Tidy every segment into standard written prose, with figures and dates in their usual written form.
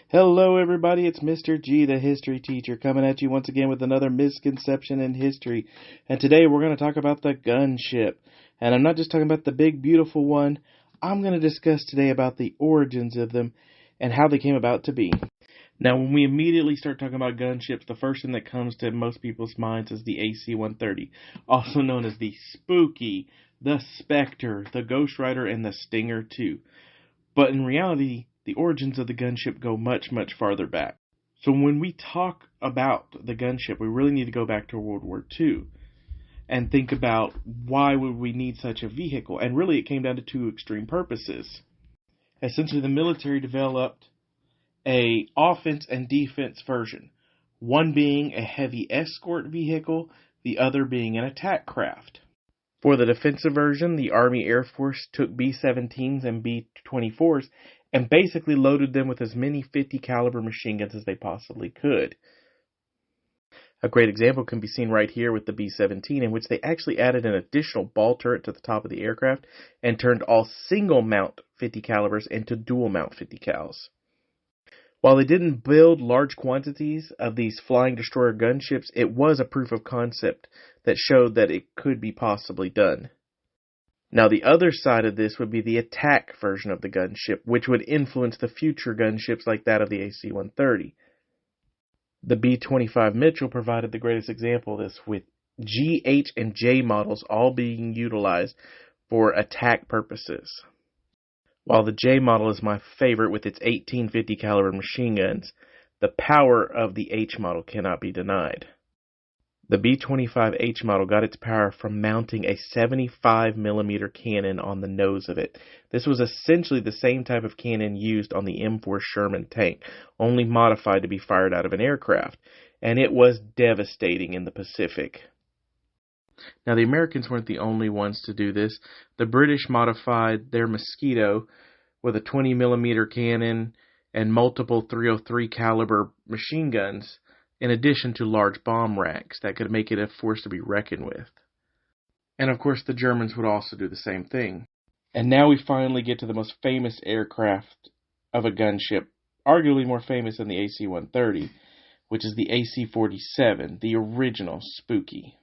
Hello, everybody. It's Mr. G, the history teacher, coming at you once again with another misconception in history. And today we're going to talk about the gunship. And I'm not just talking about the big, beautiful one. I'm going to discuss today about the origins of them and how they came about to be. Now, when we immediately start talking about gunships, the first thing that comes to most people's minds is the AC-130, also known as the Spooky, the Spectre, the Ghost Rider, and the Stinger II. But in reality, the origins of the gunship go much, much farther back. So when we talk about the gunship, we really need to go back to World War II and think about why would we need such a vehicle. And really it came down to two extreme purposes. Essentially, the military developed a offense and defense version, one being a heavy escort vehicle, the other being an attack craft. For the defensive version, the Army Air Force took B-17s and B-24s and basically loaded them with as many 50 caliber machine guns as they possibly could. A great example can be seen right here with the B-17, in which they actually added an additional ball turret to the top of the aircraft and turned all single mount 50 calibers into dual mount 50 cals. While they didn't build large quantities of these flying destroyer gunships, it was a proof of concept that showed that it could be possibly done. Now, the other side of this would be the attack version of the gunship, which would influence the future gunships like that of the AC-130. The B-25 Mitchell provided the greatest example of this, with G, H, and J models all being utilized for attack purposes. While the J model is my favorite with its 1850 caliber machine guns, the power of the H model cannot be denied. The B-25H model got its power from mounting a 75mm cannon on the nose of it. This was essentially the same type of cannon used on the M4 Sherman tank, only modified to be fired out of an aircraft, and it was devastating in the Pacific. Now, the Americans weren't the only ones to do this. The British modified their Mosquito with a 20mm cannon and multiple .303 caliber machine guns, in addition to large bomb racks that could make it a force to be reckoned with. And of course, the Germans would also do the same thing. And now we finally get to the most famous aircraft of a gunship, arguably more famous than the AC-130, which is the AC-47, the original Spooky.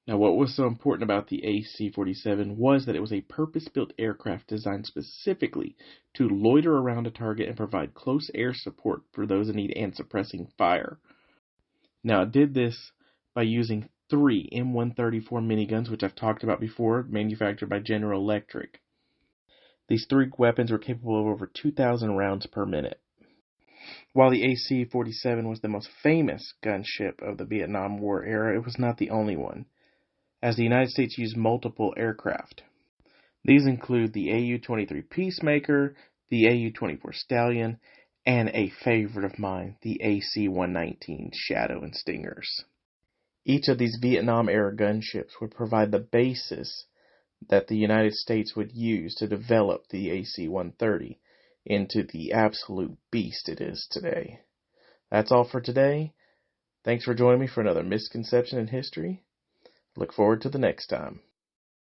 Now, what was so important about the AC-47 was that it was a purpose-built aircraft designed specifically to loiter around a target and provide close air support for those in need and suppressing fire. Now, it did this by using 3 M134 miniguns, which I've talked about before, manufactured by General Electric. These 3 weapons were capable of over 2,000 rounds per minute. While the AC-47 was the most famous gunship of the Vietnam War era, it was not the only one, as the United States used multiple aircraft. These include the AU-23 Peacemaker, the AU-24 Stallion, and a favorite of mine, the AC-119 Shadow and Stingers. Each of these Vietnam-era gunships would provide the basis that the United States would use to develop the AC-130 into the absolute beast it is today. That's all for today. Thanks for joining me for another misconception in history. Look forward to the next time.